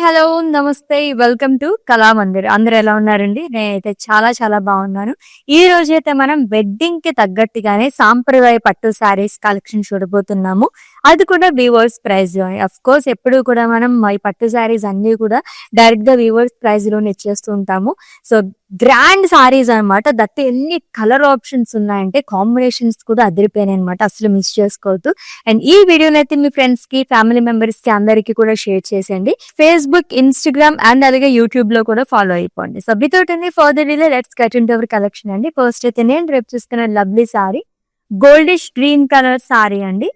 Hello! నమస్తే. Welcome to Kalamandir. అందరూ ఎలా ఉన్నారండి? నేనైతే చాలా బాగున్నాను. ఈ రోజైతే మనం వెడ్డింగ్‌కి తగ్గట్టుగానే సాంప్రదాయ పట్టు శారీస్ కలెక్షన్ చూడబోతున్నాము. అది కూడా వీవర్స్ ప్రైస్‌లోనే. ఆఫ్‌కోర్స్ ఎప్పుడూ కూడా మనం ఈ పట్టు శారీస్ అన్నీ కూడా డైరెక్ట్‌గా వీవర్స్ ప్రైస్‌లోనే ఇచ్చేస్తూ ఉంటాము. సో, గ్రాండ్ శారీస్ అన్నమాట. దట్ ఎన్ని కలర్ ఆప్షన్స్ ఉన్నాయంటే కాంబినేషన్స్ కూడా అదిరిపోయాయన్నమాట. అసలు మిస్ చేసుకోవద్దు. అండ్ ఈ వీడియోనైతే మీ ఫ్రెండ్స్‌కి, ఫ్యామిలీ మెంబర్స్‌కి అందరికీ కూడా షేర్ చేసేయండి. ఫేస్బుక్, ఇన్‌స్టాగ్రామ్ అండ్ అలాగే యూట్యూబ్‌లో కూడా ఫాలో అయిపోండి. So without any further delay let's get into our collection అండి. ఫస్ట్ అయితే నేను రేపు చూస్తున్న lovely saree goldish green colour sorry అండి.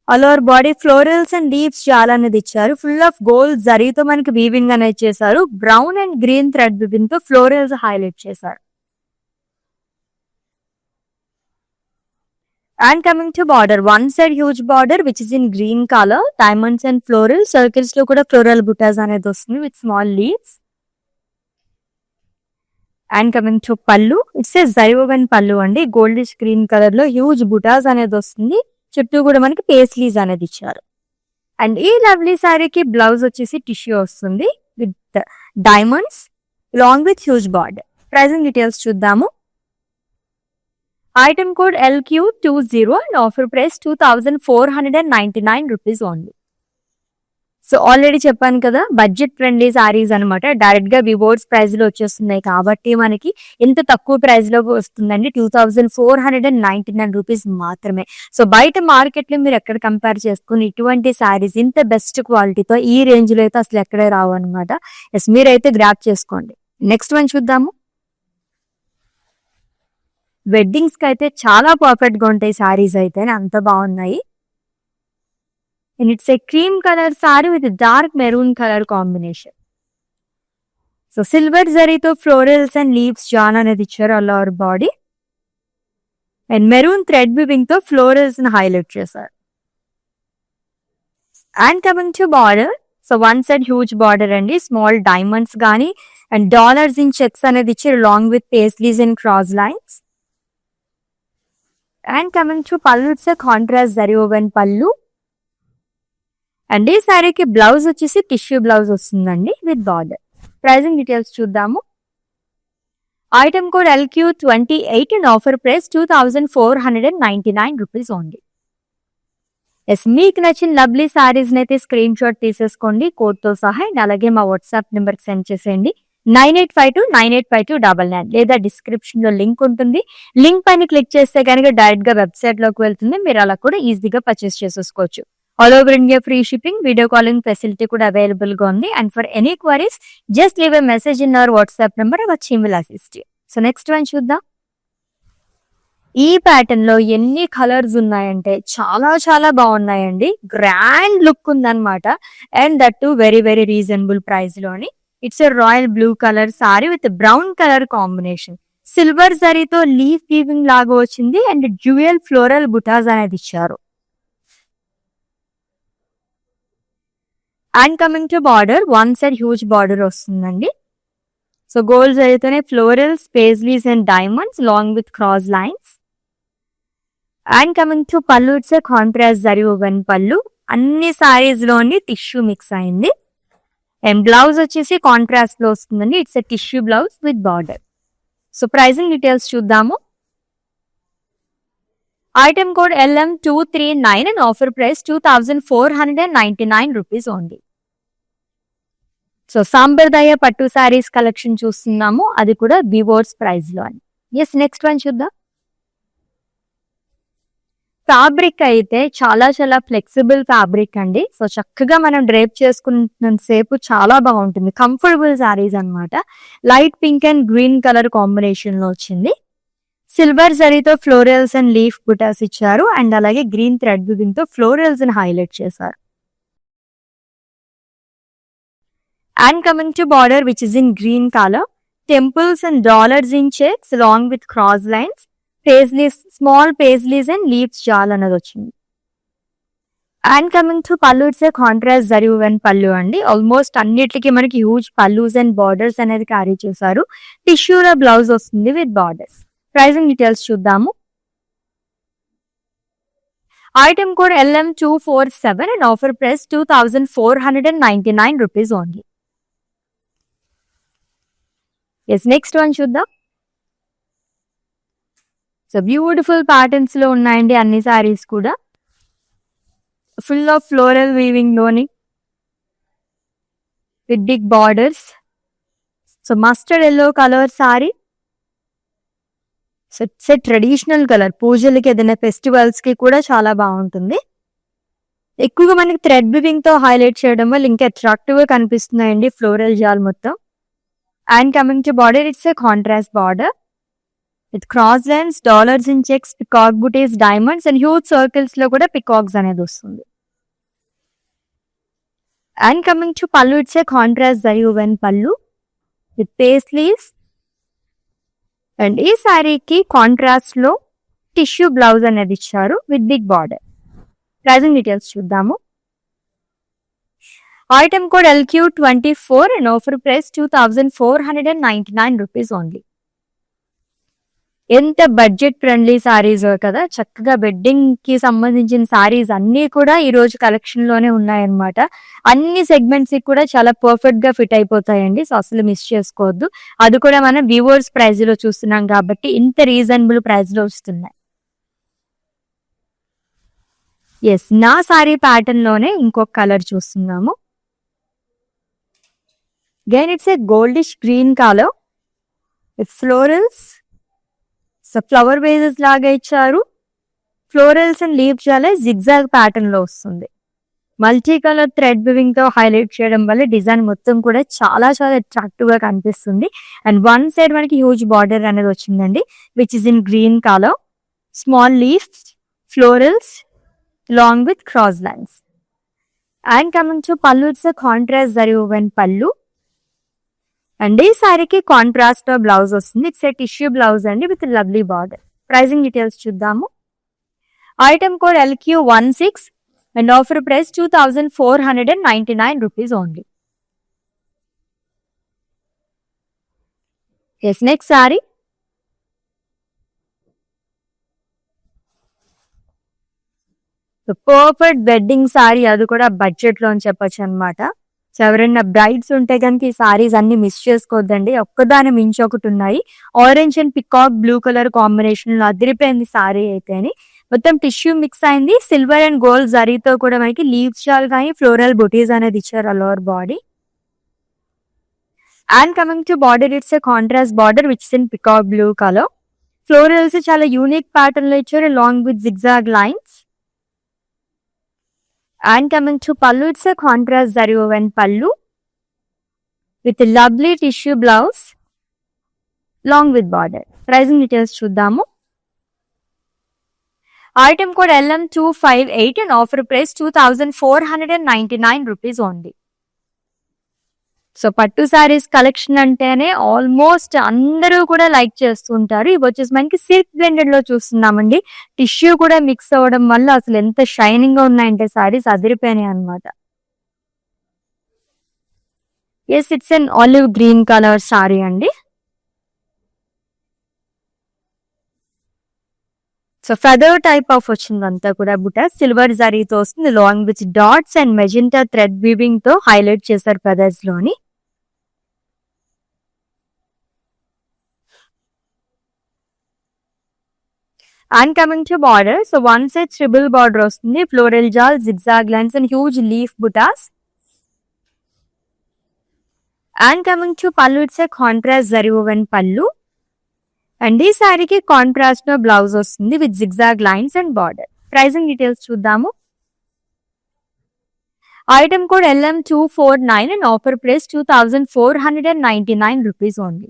All over body florals and leaves చాలా అనేది ఇచ్చారు. ఫుల్ ఆఫ్ గోల్డ్ జరీతో మనకి వీవింగ్ అనేది చేశారు. Brown and green thread weaving తో ఫ్లోరల్స్ హైలైట్ చేశారు. And coming to border, one side huge border which is in green color, diamonds and floral circles లో కూడా floral buttas అనేది వస్తుంది with small leaves. And coming to pallu, it's a zari woven pallu అండి. Goldish green colour లో huge బుటాస్ అనేది వస్తుంది. చుట్టూ కూడా మనకి పేస్లీస్ అనేది ఇచ్చారు. అండ్ ఈ లవ్లీ సారీకి బ్లౌజ్ వచ్చేసి టిష్యూ వస్తుంది with diamonds long with huge border. Pricing details చూద్దాము. Item code LQ20 and offer price 2499 rupees only. So already చెప్పాను కదా, బడ్జెట్ ఫ్రెండ్లీ సారీస్ అనమాట. డైరెక్ట్ గా వివోర్స్ ప్రైస్ లో వచ్చేస్తున్నాయి కాబట్టి మనకి ఇంత తక్కువ ప్రైస్ లో వస్తుందండి. 2499 రూపీస్ మాత్రమే. సో బయట మార్కెట్ లో మీరు ఎక్కడ కంపేర్ చేసుకుని ఇటువంటి సారీస్ ఇంత బెస్ట్ క్వాలిటీతో ఈ రేంజ్ లో అయితే అసలు ఎక్కడే రావు అనమాట. ఎస్, మీరైతే గ్రాప్ చేసుకోండి. నెక్స్ట్ వన్ చూద్దాము. వెడ్డింగ్స్ కి అయితే చాలా పర్ఫెక్ట్ గా ఉంటాయి సారీస్ అయితే, అంత బాగున్నాయి. And it's a cream colour sorry with dark maroon colour combination. So silver జరీతో ఫ్లోరల్స్ అండ్ లీవ్స్ జాన్ అనేది ఇచ్చారు all over body. And maroon thread weaving తో ఫ్లోరల్స్ ని హైలైట్ చేశారు. And coming to border, so one side huge border అండి. Small diamonds గానీ and dollars in checks అనేది ఇచ్చారు long with paisleys and cross lines. And coming to pallu, it's contrast zari woven పల్లు. And ఈ సారీకి బ్లౌజ్ వచ్చేసి టిష్యూ బ్లౌజ్ వస్తుందండి with border. Pricing details చూద్దాము. Item code LQ28 and offer price 2499 rupees only. Yes, మీకు నచ్చిన లవ్లీ సారీస్ అయితే స్క్రీన్ షాట్ తీసేసుకోండి కోడ్ తో సహా. అండ్ అలాగే మా వాట్సాప్ నెంబర్ కి సెండ్ చేసేయండి 9852985299 లేదా డిస్క్రిప్షన్ లో లింక్ ఉంటుంది. లింక్ పైన క్లిక్ చేస్తే కనుక డైరెక్ట్ గా వెబ్సైట్ లోకి వెళ్తుంది. మీరు అలా కూడా ఈజీగా పర్చేస్ చేసేసుకోవచ్చు. All over India free shipping, video calling facility కూడా అవైలబుల్ గా ఉంది. And for any queries just leave a message in our WhatsApp number, our team will assist you. So next one చూద్దాం. ఈ ప్యాటర్న్ లో ఎన్ని colours ఉన్నాయంటే చాలా బాగున్నాయండి. గ్రాండ్ లుక్ ఉందన్నమాట. And that too very reasonable price లోని. It's a royal blue colour sorry with brown colour combination. Silver జరీతో లీఫ్ వీవింగ్ లాగా వచ్చింది అండ్ డ్యూయల్ ఫ్లోరల్ బుటాస్ అనేది ఇచ్చారు. And coming to border, one side huge border వస్తుందండి. So gold జరీతోనే florals, paisleys and diamonds long with cross lines. And coming to pallu, it's a contrast zari woven pallu. అన్ని సారీస్ లోని tissue mix అయింది. And blouse వచ్చేసి contrast లో వస్తుందండి. It's a tissue blouse with border. So pricing details చూద్దాము. Item code LM239 and offer price 2499 rupees only. So సాంప్రదాయ పట్టు saris collection చూస్తున్నాము, అది కూడా వివోర్స్ ప్రైస్ లో అని. ఎస్, నెక్స్ట్ వన్ చూద్దాం. ఫ్యాబ్రిక్ అయితే చాలా ఫ్లెక్సిబుల్ ఫ్యాబ్రిక్ అండి. సో చక్కగా మనం డ్రేప్ చేసుకున్నంత సేపు చాలా బాగుంటుంది. కంఫర్టబుల్ సారీస్ అన్నమాట. Light pink and green colour combination లో వచ్చింది. సిల్వర్ జరీతో ఫ్లోరల్స్ అండ్ లీఫ్ బుటాస్ ఇచ్చారు. అండ్ అలాగే గ్రీన్ థ్రెడ్ వీవింగ్ తో ఫ్లోరల్స్ ని హైలైట్ చేశారు. And coming to border which is in green colour, temples and dollars in checks long with cross lines, paisleys, small paisleys and leaves జాల్ అనేది వచ్చింది. And coming to pallu, it's a contrast zari woven pallu అండి. Almost అన్నిటికీ మనకి huge pallus and borders అనేది carry చేశారు. టిష్యూలో blouse వస్తుంది విత్ బార్డర్స్. ప్రైజింగ్ డీటెయిల్స్ చూద్దాము. Item code LM247 and offer price 2,499 rupees only. Yes, next one చూద్దాం. సో బ్యూటిఫుల్ ప్యాటర్న్స్ లో ఉన్నాయండి అన్ని సారీస్ కూడా. ఫుల్ ఆఫ్ ఫ్లోరల్ వీవింగ్ లోని with big borders. So mustard yellow colour sari. So it's a traditional colour, పూజలకి ఏదైనా festivals కి కూడా చాలా బాగుంటుంది. ఎక్కువగా మనకి థ్రెడ్ వివింగ్ తో హైలైట్ చేయడం వల్ల ఇంకా అట్రాక్టివ్ గా కనిపిస్తున్నాయండి ఫ్లోరల్ జాల్ మొత్తం. And coming to border, it's a contrast border with cross lines, dollars in checks, peacock butis, diamonds and huge circles లో కూడా పికాక్స్ అనేది వస్తుంది. And coming to pallu, it's a contrast zari woven pallu with paisleys. And ఈ శారీకి contrast లో tissue blouse అనేది ఇచ్చారు with big border. Pricing details చూద్దాము. Item code LQ24 and offer price 2,499 rupees only. ఎంత బడ్జెట్ ఫ్రెండ్లీ సారీస్ కదా, చక్కగా వెడ్డింగ్ కి సంబంధించిన సారీస్ అన్ని కూడా ఈ రోజు కలెక్షన్ లోనే ఉన్నాయన్నమాట. అన్ని సెగ్మెంట్స్ కి కూడా చాలా పర్ఫెక్ట్ గా ఫిట్ అయిపోతాయండి. సో అసలు మిస్ చేసుకోవద్దు. అది కూడా మనం వ్యూవర్స్ ప్రైస్ లో చూస్తున్నాం కాబట్టి ఇంత రీజనబుల్ ప్రైస్ లో వస్తున్నాయి. ఎస్, నా సారీ ప్యాటర్న్ లోనే ఇంకొక కలర్ చూస్తున్నాము. Again it's a goldish green colour with florals. So flower vases లాగా ఇచ్చారు. ఫ్లోరల్స్ అండ్ లీవ్స్ చాలా జిగ్జాగ్ ప్యాటర్న్ లో వస్తుంది. మల్టీ కలర్ థ్రెడ్ వివింగ్ తో హైలైట్ చేయడం వల్ల డిజైన్ మొత్తం కూడా చాలా చాలా అట్రాక్టివ్ గా కనిపిస్తుంది. అండ్ వన్ సైడ్ మనకి హ్యూజ్ బార్డర్ అనేది వచ్చిందండి which is in green colour. Small leaves, florals long with cross lines. And coming to pallu, it's contrast zari woven pallu. And ఈ సారీకి కాంట్రాస్ట్ బ్లౌజ్ వస్తుంది. ఇట్స్ ఏ టిష్యూ బ్లౌజ్ అండి with lovely border. Pricing details చూద్దాము. Item code LQ16 and offer price 2,499 rupees only. Yes, next sari. Perfect wedding sari, అది కూడా budget లో అని చెప్పొచ్చు అనమాట. సో ఎవరైనా బ్రైడ్స్ ఉంటే కనుక ఈ సారీస్ అన్ని మిస్ చేసుకోవద్దండి. ఒక్కదాని మించి ఒకటి ఉన్నాయి. Orange and peacock blue colour combination లో అదిరిపోయింది సారీ అయితే అని. మొత్తం టిష్యూ మిక్స్ అయింది. సిల్వర్ అండ్ గోల్డ్ జరీతో కూడా మనకి లీవ్స్ షాల్ కానీ ఫ్లోరల్ బుటీస్ అనేది ఇచ్చారు all over body. And coming to border, it's a contrast border which is in peacock blue colour. Florals చాలా యూనిక్ ప్యాటర్న్ లో ఇచ్చారు long with zigzag lines. And coming to pallu, it's a contrast zari woven pallu with a lovely tissue blouse long with border. Pricing details చూద్దాము. Item code LM258 and offer price 2,499 rupees only. So పట్టు saris collection అంటేనే almost అందరూ కూడా like చేస్తుంటారు. ఇవి వచ్చేసి మనకి silk blended లో చూస్తున్నామండి. టిష్యూ కూడా మిక్స్ అవ్వడం వల్ల అసలు ఎంత షైనింగ్ గా ఉన్నాయంటే సారీస్ అదిరిపోయినాయి అనమాట. Yes, it's an olive green colour sorry అండి. సో ఫెదర్ టైప్ ఆఫ్ వచ్చింది అంతా కూడా బుటా. సిల్వర్ జరీతో వస్తుంది long with dots and magenta thread weaving తో హైలైట్ చేశారు ఫెదర్స్ లోని. And coming to border, so one side triple border వస్తుంది. Floral jaal, zigzag lines and huge leaf buttas. And coming to pallu, it's a contrast zari woven pallu. And ఈ సారీకి contrast లో blouse వస్తుంది with zigzag lines and border. Pricing details చూద్దాము. Item code LM249 and offer price 2,499 rupees only.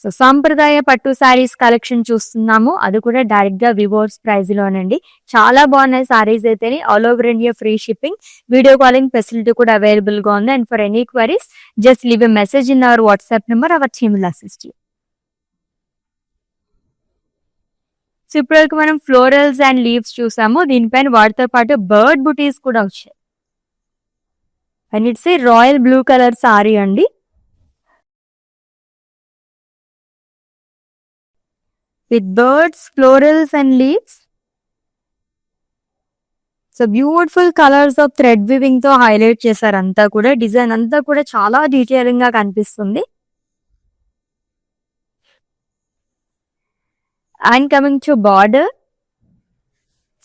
So సాంప్రదాయ పట్టు saris collection చూస్తున్నాము. అది కూడా డైరెక్ట్ గా వివోర్స్ ప్రైస్ లోనండి. చాలా బాగున్నాయి సారీస్ అయితే. All over India free shipping, video calling facility కూడా అవైలబుల్ గా ఉంది. And for any queries just leave a message in our WhatsApp number. Our team will assist you. So ఇప్పటివరకు మనం ఫ్లోరల్స్ అండ్ లీవ్స్ చూసాము. దీనిపైన వాటితో పాటు బర్డ్ బుటీస్ కూడా వచ్చాయి. And it's a royal blue colour sorry అండి with birds, florals and leaves. So beautiful colours of thread weaving తో హైలైట్ చేశారు అంతా కూడా. డిజైన్ అంతా కూడా చాలా డీటెయిలింగ్ గా కనిపిస్తుంది. And coming to border,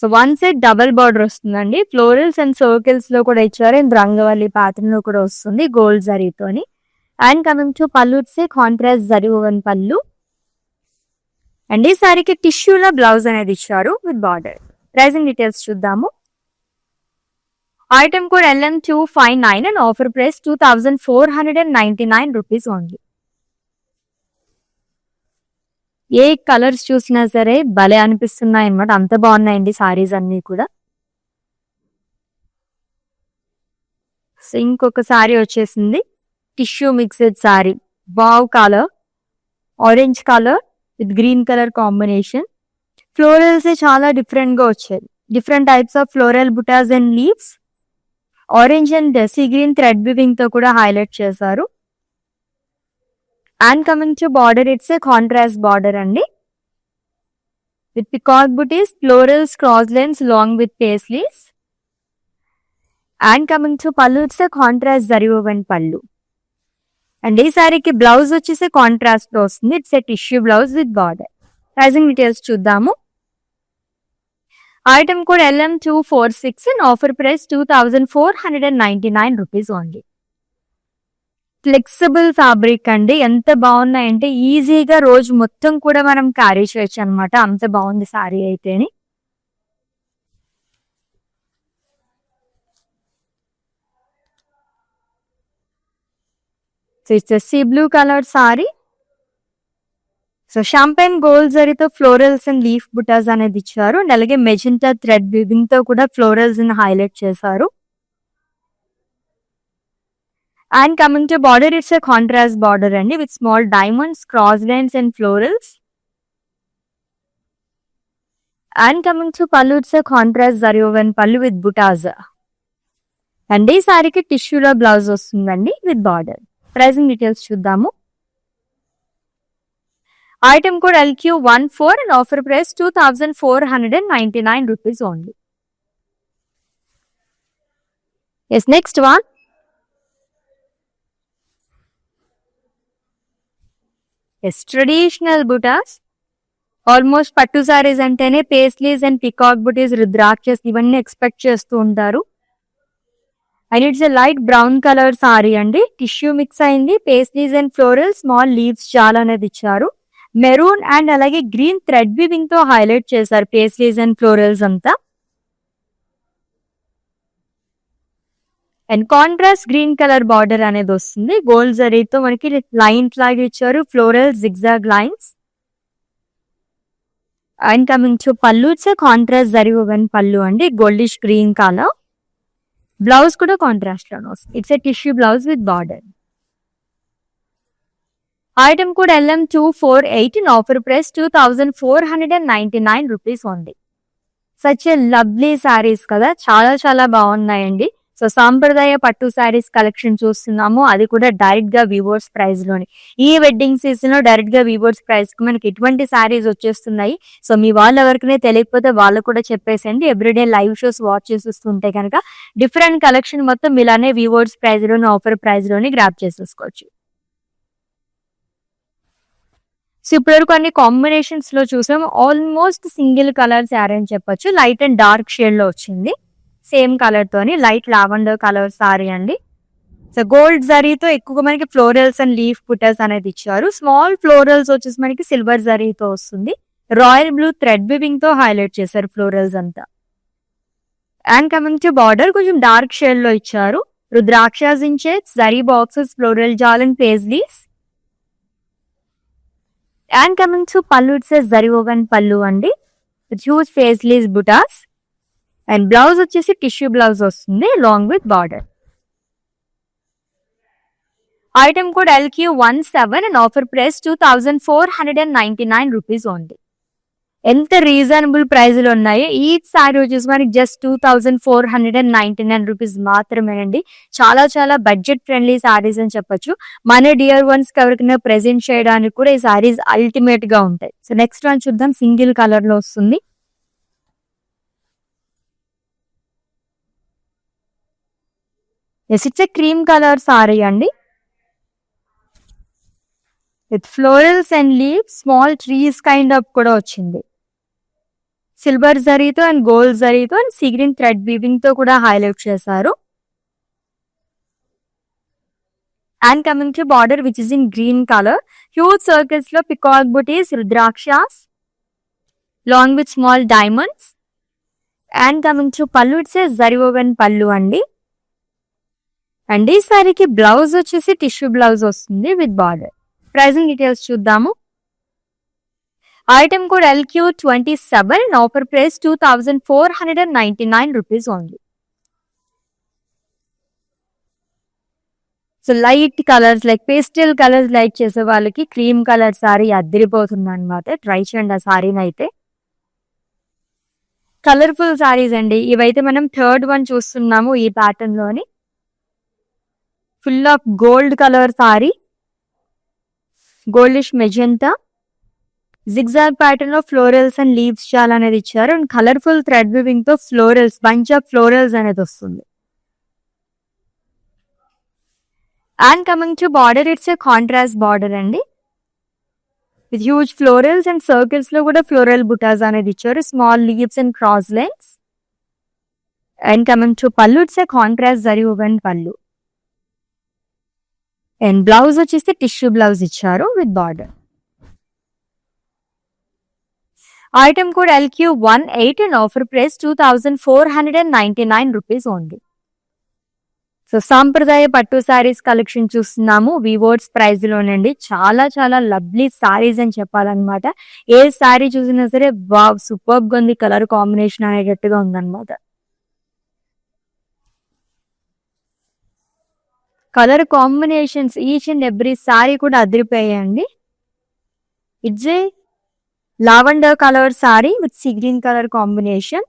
so one side double border వస్తుందండి. ఫ్లోరల్స్ అండ్ సర్కిల్స్ లో కూడా ఇచ్చారు. అండ్ రంగవల్లి ప్యాటర్న్ లో కూడా వస్తుంది గోల్డ్ జరీతోని. అండ్ కమింగ్ టు పళ్ళు వచ్చే కాంట్రాస్ట్ జరీ ఓవెన్ పళ్ళు. అండ్ ఈ సారీకి టిష్యూలో బ్లౌజ్ అనేది ఇచ్చారు విత్ బార్డర్. ప్రైసింగ్ డీటెయిల్స్ చూద్దాము. Item code LM259 and offer price 2499 rupees only. A colours చూసినా సరే భలే అనిపిస్తున్నాయి అన్నమాట. అంత బాగున్నాయండి సారీస్ అన్ని కూడా. సో ఇంకొక సారీ వచ్చేసింది tissue mixed sari. Wow colour, orange colour with green colour combination. Florals చాలా డిఫరెంట్ గా వచ్చాయి. Different types of floral buttas and leaves. Orange and sea green thread weaving తో కూడా హైలైట్ చేశారు. And coming to border, it's a contrast border అండి with peacock butis, florals, cross lines long with paisleys. And coming to పళ్ళు, it's a contrast zari woven పళ్ళు. And ఈ సారీకి blouse వచ్చేసి contrast లో వస్తుంది. It's a tissue blouse with border. Pricing details చూద్దాము. Item code LM246 and offer price 2499 rupees only. Flexible fabric అండి. ఎంత బాగున్నాయంటే ఈజీగా రోజు మొత్తం కూడా మనం క్యారీ చేయొచ్చు అనమాట. అంత బాగుంది సారీ అయితేని. So it's sea blue colour sari. So champagne gold జరీతో ఫ్లోరల్స్ అండ్ లీఫ్ బుటాస్ అనేది ఇచ్చారు. అండ్ అలాగే మెజెంటా థ్రెడ్ వివింగ్ తో కూడా ఫ్లోరల్స్ హైలైట్ చేశారు. And coming to border, it's a contrast border అండి with small diamonds, cross lines and florals. And coming to పళ్ళు, it's a contrast zari woven pallu with butas. And ఈ సారీకి టిష్యూలో బ్లౌజ్ వస్తుందండి విత్ బార్డర్. ప్రైసింగ్ డీటెయిల్స్ చూద్దాము. Item code LQ14 and offer price 2499 rupees only. Yes, next one. Yes, traditional బుటాస్. Almost పట్టు సారీస్ అంటేనే paisleys and peacock butis, రుద్రాక్షస్ ఇవన్నీ ఎక్స్పెక్ట్ చేస్తూ ఉంటారు. And it's a light brown colour sorry అండి. టిష్యూ మిక్స్ అయింది. Paisleys and floral, small leaves చాలా అనేది ఇచ్చారు. మెరూన్ అండ్ అలాగే గ్రీన్ థ్రెడ్ వివింగ్ తో హైలైట్ చేశారు పేస్లీస్ అండ్ ఫ్లోరల్స్ అంతా. And contrast green colour border అనేది వస్తుంది. గోల్డ్ జరీతో మనకి లైన్స్ లాగా ఇచ్చారు, floral zigzag lines. And coming to పళ్ళు, it's contrast zari woven pallu అండి, గోల్డిష్ గ్రీన్ కలర్. బ్లౌజ్ కూడా కాంట్రాస్ట్ లోనే వస్తుంది. It's a tissue blouse with border. Item code LM248 and offer price 2499 rupees only. Such a lovely saris కదా, చాలా చాలా బాగున్నాయండి. So సాంప్రదాయ పట్టు సారీస్ కలెక్షన్ చూస్తున్నాము, అది కూడా డైరెక్ట్ గా వివోర్స్ ప్రైస్ లోని. ఈ వెడ్డింగ్ సీజన్ లో డైరెక్ట్ గా వివోర్స్ ప్రైస్ కి మనకి ఇటువంటి సారీస్ వచ్చేస్తున్నాయి. సో మీ వాళ్ళు ఎవరికైనా తెలియకపోతే వాళ్ళు కూడా చెప్పేసండి. ఎవ్రీడే లైవ్ షోస్ వాచ్ చేస్తుంటే కనుక డిఫరెంట్ కలెక్షన్ మొత్తం ఇలానే వివోర్స్ ప్రైస్ లోని, ఆఫర్ ప్రైస్ లోని గ్రాప్ చేసేసుకోవచ్చు. సో ఇప్పటివరకు అన్ని కాంబినేషన్స్ లో చూసాం. ఆల్మోస్ట్ సింగిల్ కలర్ సారీ అని చెప్పొచ్చు. లైట్ అండ్ డార్క్ షేడ్ లో వచ్చింది సేమ్ కలర్ తోని. లైట్ లావెండర్ కలర్ సారీ అండి. సో గోల్డ్ జరీతో ఎక్కువగా మనకి ఫ్లోరల్స్ అండ్ లీఫ్ బుటర్స్ అనేది ఇచ్చారు. స్మాల్ ఫ్లోరల్స్ వచ్చేసి మనకి సిల్వర్ జరీతో వస్తుంది. రాయల్ బ్లూ థ్రెడ్ వివింగ్ తో హైలైట్ చేశారు ఫ్లోరల్స్ అంతా. అండ్ కమింగ్ టు బార్డర్ కొంచెం డార్క్ షేడ్ లో ఇచ్చారు. Rudrakshas inches, zari boxes, floral jaal and paisleys. And coming to పళ్ళు, ఇట్స్ జరీ ఓవెన్ పళ్ళు అండి, huge paisleys butas. And blouse వచ్చేసి టిష్యూ బ్లౌజ్ వస్తుంది long with border. Item code LQ17 and offer price 2499 rupees only. ఎంత reasonable ప్రైజ్లు ఉన్నాయి. ఈ సారీ వచ్చేసి మనకి జస్ట్ 2499 రూపీస్ మాత్రమేనండి. చాలా చాలా బడ్జెట్ ఫ్రెండ్లీ సారీస్ అని చెప్పొచ్చు. మన డియర్ వన్స్ కి ఎవరికైనా ప్రెజెంట్ చేయడానికి కూడా ఈ సారీస్ అల్టిమేట్ గా ఉంటాయి. సో నెక్స్ట్ వన్ చూద్దాం. సింగిల్ కలర్ లో వస్తుంది. Yes it's a cream colour sorry అండి. With florals and leaves, small trees kind of కూడా వచ్చింది. సిల్వర్ జరీతో అండ్ గోల్డ్ జరీతో and sea green thread weaving తో కూడా హైలైట్ చేశారు. And coming to border which is in green colour, huge circles లో peacock butis, rudrakshas long with small diamonds. And coming to పళ్ళు, it's a zari woven pallu అండి. And ఈ సారీకి blouse వచ్చేసి టిష్యూ బ్లౌజ్ వస్తుంది విత్ బార్డర్. ప్రైజింగ్ డీటెయిల్స్ చూద్దాము. Item code LQ27, offer price 2499 rupees only. So light colours like pastel colours like చేసే వాళ్ళకి cream colour sorry అద్దరిపోతుంది అనమాట. ట్రై చేయండి ఆ సారీని అయితే. కలర్ఫుల్ సారీస్ అండి ఇవైతే. మనం థర్డ్ వన్ చూస్తున్నాము ఈ ప్యాటర్న్ లోని. Full of gold colour sari, goldish magenta, zigzag pattern లో ఫ్లోరల్స్ అండ్ లీవ్స్ చాలా అనేది ఇచ్చారు. అండ్ కలర్ఫుల్ థ్రెడ్ వివింగ్ తో ఫ్లోరల్స్, బంచ్ ఆఫ్ ఫ్లోరల్స్ అనేది వస్తుంది. And coming to border, it's a contrast border అండి with huge florals and circles లో కూడా ఫ్లోరల్ బుటాస్ అనేది ఇచ్చారు. Small leaves and cross lines. And coming to పళ్ళు, it's a contrast zari woven పళ్ళు. అండ్ బ్లౌజ్ వచ్చేసి టిష్యూ బ్లౌజ్ ఇచ్చారు with border. Item code LQ18 and offer price 2499 rupees only. So సాంప్రదాయ పట్టు సారీస్ కలెక్షన్ చూస్తున్నాము వివోర్స్ ప్రైస్ లోనండి. చాలా చాలా లవ్లీ సారీస్ అని చెప్పాలన్నమాట. ఏ సారీ చూసినా సరే వావ్ సూపర్ గా ఉంది, కలర్ కాంబినేషన్ అనేటట్టుగా ఉందన్నమాట. Colour combinations each and every sari కూడా అదిరిపోయాయండి. It's a lavender colour sorry with sea green colour combination.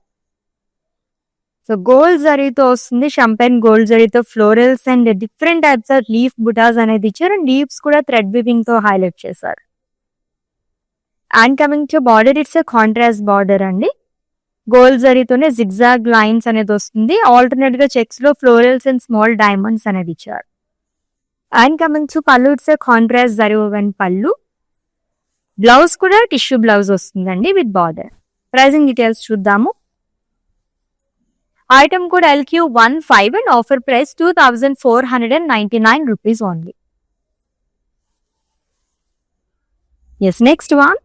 So gold జరీతో వస్తుంది, షంపెన్ గోల్డ్ జరీతో florals and different types of leaf butas అనేది ఇచ్చారు. అండ్ లీవ్స్ కూడా థ్రెడ్ వివింగ్ తో హైలైట్ చేశారు. And coming to border, it's a contrast border అండి. Gold జరీతోనే జిగ్జాగ్ లైన్స్ అనేది వస్తుంది. ఆల్టర్నేట్ గా చెక్స్ లో ఫ్లోరల్స్ అండ్ స్మాల్ డైమండ్స్ అనేది ఇచ్చారు. అండ్ కమింగ్ టు పళ్ళు, it's a contrast zari woven పళ్ళు. బ్లౌజ్ కూడా టిష్యూ బ్లౌజ్ వస్తుందండి విత్ బార్డర్. ప్రైజింగ్ డీటెయిల్స్ చూద్దాము. Item code LQ15 and offer price 2499 rupees only. Yes next one.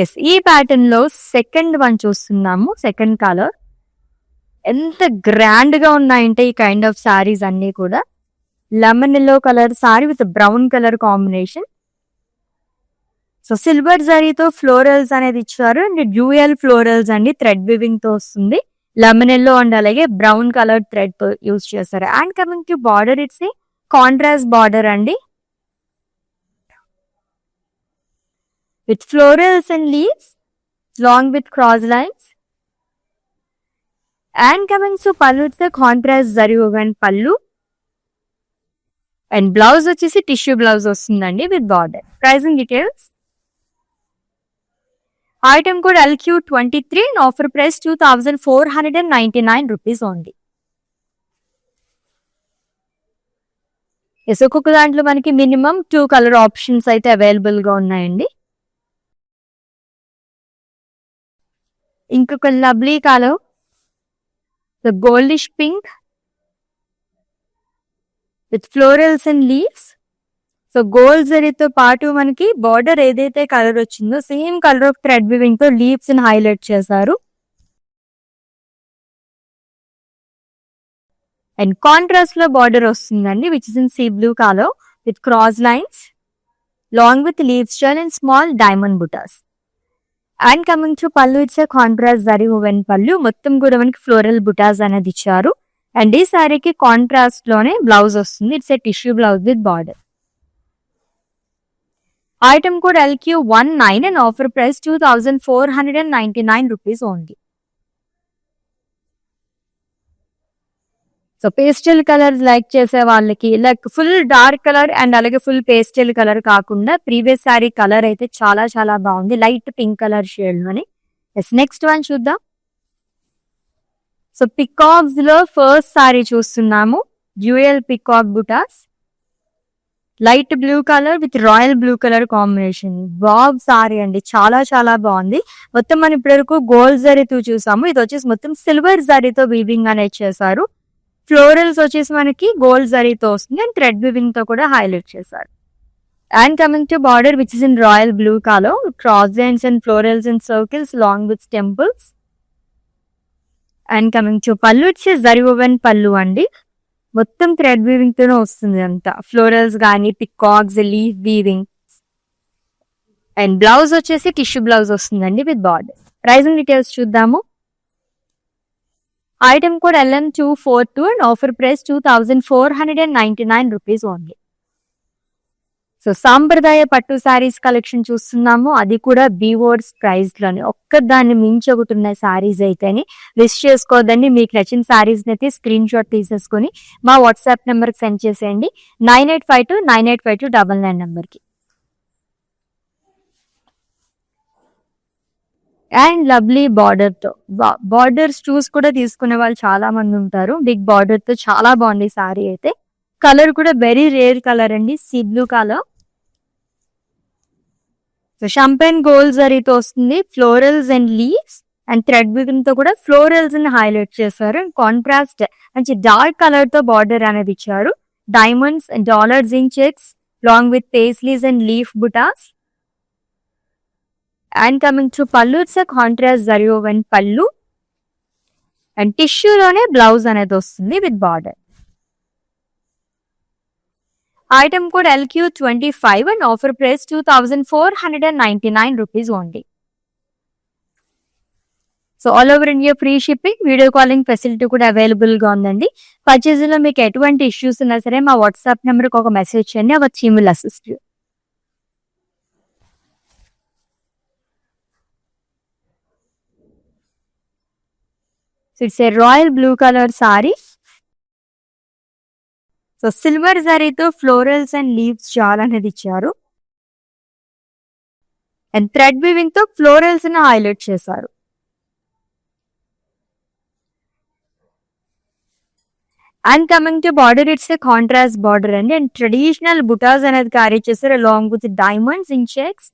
Yes ఈ pattern లో second one చూస్తున్నాము. సెకండ్ కలర్ ఎంత grand గా ఉన్నాయంటే ఈ కైండ్ ఆఫ్ సారీస్ అన్ని కూడా. Lemon yellow colour sorry with brown colour combination. So silver జరీతో ఫ్లోరల్స్ అనేది ఇచ్చారు. అండ్ డ్యూయల్ ఫ్లోరల్స్ అండి థ్రెడ్ వివింగ్ తో వస్తుంది. లెమన్ ఎల్లో అండ్ అలాగే బ్రౌన్ కలర్ థ్రెడ్ తో యూజ్ చేస్తారు. And coming to border, it's a contrast border అండి with florals and leaves long with cross lines. And coming to పళ్ళు, it's a contrast zari woven పళ్ళు. And blouse వచ్చేసి tissue blouse వస్తుందండి with border. Pricing details. Item code LQ23 and offer price 2499 rupees only. Yes ఒక్కొక్క దాంట్లో మనకి minimum 2 colour options అయితే available గా ఉన్నాయండి. ఇంకొక lovely colour the goldish pink with florals and leaves. So gold జరీతో పాటు మనకి బార్డర్ ఏదైతే కలర్ వచ్చిందో same colour of thread weaving తో లీవ్స్ ని హైలైట్ చేశారు. అండ్ కాంట్రాస్ట్ లో బార్డర్ వస్తుందండి which is in sea blue colour with cross lines long with leaves style and small diamond butas. And coming to పళ్ళు, it's a contrast zari woven pallu. మొత్తం కూడా మనకి floral butas అనేది ఇచ్చారు. అండ్ ఈ సారీకి కాంట్రాస్ట్ లోనే బ్లౌజ్ వస్తుంది. It's a tissue blouse with border. Item code LQ19 and offer price 2499 rupees only. So pastel colours like చేసే వాళ్ళకి like full dark colour and అలాగే ఫుల్ పేస్టల్ కలర్ కాకుండా ప్రీవియస్ సారీ కలర్ అయితే చాలా చాలా బాగుంది. లైట్ పింక్ కలర్ షేడ్ లోని. Yes next one చూద్దాం. సో పికాక్స్ లో ఫస్ట్ సారీ చూస్తున్నాము. డ్యూయల్ పికాక్ బుటాస్, light blue colour with royal blue colour combination. బాబ్ సారీ అండి, చాలా చాలా బాగుంది. మొత్తం మనం ఇప్పటి వరకు గోల్డ్ జరీతో చూసాము, ఇది వచ్చేసి మొత్తం సిల్వర్ జరీతో వీవింగ్ అనేది చేశారు. ఫ్లోరల్స్ వచ్చేసి మనకి గోల్డ్ జరీతో వస్తుంది అండ్ థ్రెడ్ వీవింగ్ తో కూడా హైలైట్ చేశారు. And coming to border which is in royal blue colour, cross lines and florals and circles long with temples. And coming to పళ్ళు, ఇట్స్ జరీ ఓవెన్ పళ్ళు అండి, మొత్తం థ్రెడ్ వీవింగ్ తోనే వస్తుంది అంతా. ఫ్లోరల్స్ కానీ peacocks, leaf weaving. And blouse వచ్చేసి tissue blouse వస్తుందండి with border. Pricing details చూద్దాము. Item code LM242 and offer price 2499 rupees only. So సాంప్రదాయ పట్టు శారీస్ కలెక్షన్ చూస్తున్నాము, అది కూడా బీవర్డ్స్ ప్రైస్ లోనే. ఒక్కదాన్ని మించగుతున్న శారీస్ అయితేనే మిస్ చేసుకోవద్దండి. మీకు నచ్చిన శారీస్ అయితే స్క్రీన్ షాట్ తీసేసుకొని మా వాట్సాప్ నెంబర్ కి సెండ్ చేసేయండి, 9852985299 నెంబర్కి. అండ్ లవ్లీ బార్డర్ తో, బార్డర్స్ చూస్ కూడా తీసుకునే వాళ్ళు చాలా మంది ఉంటారు. బిగ్ బార్డర్ తో చాలా బాగుంది సారీ అయితే. కలర్ కూడా వెరీ రేర్ కలర్ అండి, sea blue colour. So champagne gold జరీతో వస్తుంది. Florals and leaves and thread weaving తో కూడా ఫ్లోరల్స్ ని హైలైట్ చేశారు. కాంట్రాస్ట్ మంచి డార్క్ కలర్ తో బార్డర్ అనేది ఇచ్చారు. Diamonds and dollars in checks long with paisleys and leaf buttas. And coming to పళ్ళు, ఇట్స్ కాంట్రాస్ట్ జరీ ఓవెన్ పళ్ళు అండ్ టిష్యూలోనే బ్లౌజ్ అనేది వస్తుంది with border. Item code LQ25 and offer price 2499 rupees only. So all over India free shipping, video calling facility కూడా available గా ఉందండి. Purchase లో మీకు ఎటువంటి ఇష్యూస్ ఉన్నా సరే మా వాట్సాప్ నెంబర్కి ఒక మెసేజ్ చేయండి, our team will assist you. So it's a royal blue colour sari. So silver జరీతో ఫ్లోరల్స్ అండ్ లీవ్స్ చాలా అనేది ఇచ్చారు అండ్ థ్రెడ్ వీవింగ్ తో ఫ్లోరల్స్ ని హైలైట్ చేశారు. And coming to border, it's a contrast border అండి అండ్ ట్రెడిషనల్ బుటాస్ అనేది carry చేశారు along with diamonds in checks.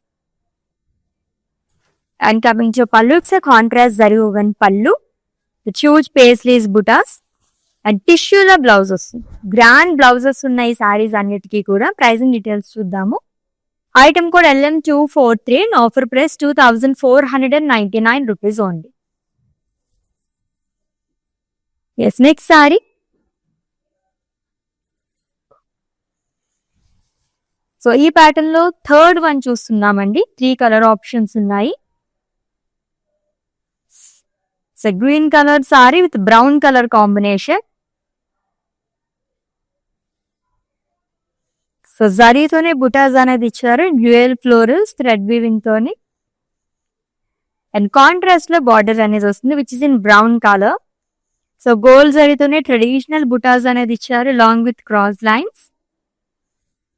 And coming to పళ్ళు, it's a contrast zari woven pallu, huge paisleys butas and టిష్యూలో blouse వస్తుంది. Grand blouses ఉన్నాయి ఈ శారీస్ అన్నిటికీ కూడా. ప్రైజింగ్ డీటెయిల్స్ చూద్దాము. Item code LM243 and offer price 2499 rupees only. Yes, next sari. So ఈ pattern లో థర్డ్ వన్ చూస్తున్నామండి. 3 కలర్ ఆప్షన్స్ ఉన్నాయి. So green colour sorry with brown colour combination. So జరీతోనే బుటాస్ అనేది ఇచ్చారు, డ్యూయల్ ఫ్లోరల్స్ థ్రెడ్ వీవింగ్ తోని and contrast లో border అనేది వస్తుంది which is in brown colour. So gold జరీతోనే ట్రెడిషనల్ బుటాస్ అనేది ఇచ్చారు long with cross lines.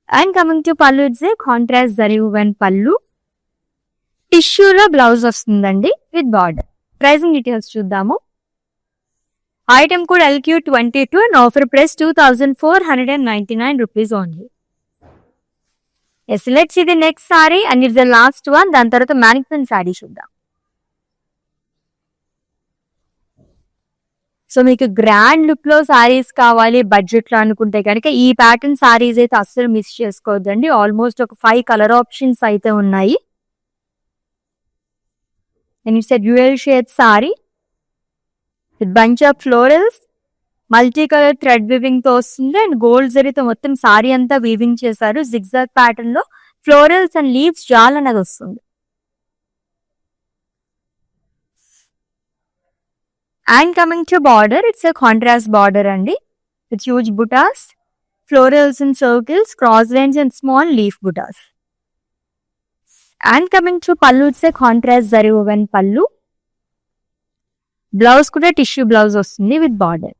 And coming to పళ్ళు, it's a contrast zari woven pallu, టిష్యూలో బ్లౌజ్ వస్తుందండి విత్ బార్డర్. ప్రైజింగ్ డీటెయిల్స్ చూద్దాము. Item code LQ22 and offer price 2499 rupees only. Yes, let's see the next sari and it's the last one. దాని తర్వాత mannequin sari చూద్దాం. So మీకు grand look లో సారీస్ కావాలి budget లో అనుకుంటే కనుక ఈ ప్యాటర్న్ సారీస్ అయితే అస్సలు మిస్ చేసుకోవద్దండి. ఆల్మోస్ట్ ఒక 5 కలర్ ఆప్షన్స్ అయితే ఉన్నాయి. And it's a dual shade sorry with bunch of florals, multi colour thread weaving తో వస్తుంది అండ్ గోల్డ్ జరీతో మొత్తం సారీ అంతా వీవింగ్ చేశారు. జిగ్జాగ్ ప్యాటర్న్ లో ఫ్లోరల్స్ అండ్ లీవ్స్ జాల్ అనేది వస్తుంది. And coming to border, it's a contrast border అండి with huge butas, florals and circles, cross lines and small leaf buttas. And coming to పళ్ళు, it's a contrast zari woven పళ్ళు, blouse కూడా tissue blouse వస్తుంది with border.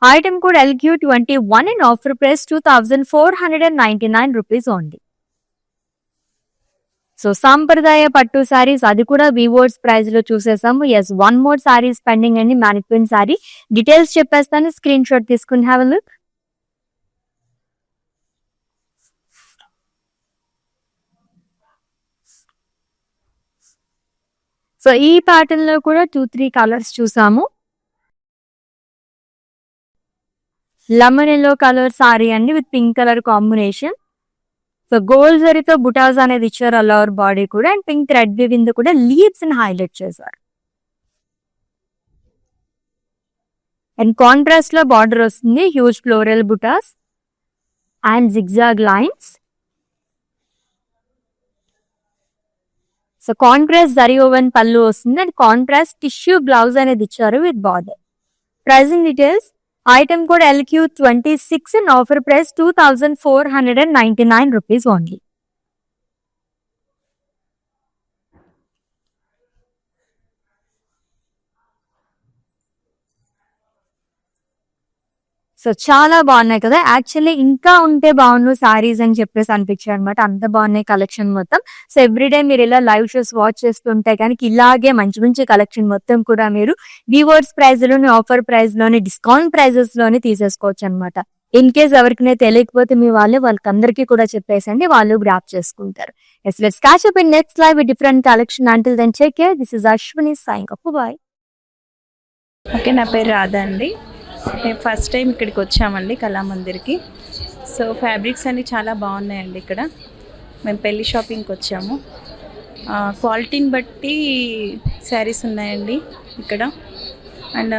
Item code LQ21 and offer price 2499 rupees only. So సాంప్రదాయ పట్టు సారీస్ అది కూడా weavers price లో చూసేసాము. Yes, one more saris pending అండి, మ్యానిక్విన్ సారీ. డీటెయిల్స్ చెప్పేస్తాను, స్క్రీన్ షాట్ తీసుకుని హ్యావ్ ఎ లుక్. సో ఈ ప్యాటర్న్ లో కూడా 2-3 కలర్స్ చూసాము. లెమన్ ఎల్లో కలర్ సారీ అండి with pink colour combination. So gold జరీతో బుటాస్ అనేది ఇచ్చారు ఆల్ ఓవర్ బాడీ కూడా, అండ్ పింక్ థ్రెడ్ వివింగ్ కూడా లీవ్స్ ని హైలైట్ చేశారు. అండ్ కాంట్రాస్ట్ లో బార్డర్ వస్తుంది, huge floral buttas and zigzag lines. So contrast zari woven పళ్ళు వస్తుంది అండ్ కాంట్రాస్ట్ టిష్యూ బ్లౌజ్ అనేది ఇచ్చారు with border. Pricing details, item code LQ26 and offer price 2499 rupees only. So చాలా బాగున్నాయి కదా. యాక్చువల్లీ ఇంకా ఉంటే బాగుండు సారీస్ అని చెప్పేసి అనిపించాయి అనమాట, అంత బాగున్నాయి కలెక్షన్ మొత్తం. సో ఎవ్రీడే మీరు ఇలా లైవ్ షోస్ వాచ్ చేస్తుంటే కానీ ఇలాగే మంచి మంచి కలెక్షన్ మొత్తం కూడా మీరు వివర్స్ ప్రైస్ లోని, ఆఫర్ ప్రైస్ లోని, డిస్కౌంట్ ప్రైజెస్ లోని తీసేసుకోవచ్చు అనమాట. ఇన్ కేస్ ఎవరికైనా తెలియకపోతే మీ వాళ్ళకందరికీ కూడా చెప్పేసండి, వాళ్ళు గ్రాప్ చేసుకుంటారు. Yes, let's catch up in next live with different collection. Until then take care. This is Ashwini signing off. Bye. Okay, నా పేరు రాధా అండి. మేము ఫస్ట్ టైం ఇక్కడికి వచ్చామండి కళామందిర్కి. సో ఫ్యాబ్రిక్స్ అన్నీ చాలా బాగున్నాయండి ఇక్కడ. మేము పెళ్ళి షాపింగ్కి వచ్చాము. క్వాలిటీని బట్టి శారీస్ ఉన్నాయండి ఇక్కడ, అండ్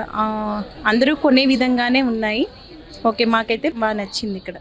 అందరూ కొనే విధంగానే ఉన్నాయి. ఓకే, మాకైతే బాగా నచ్చింది ఇక్కడ.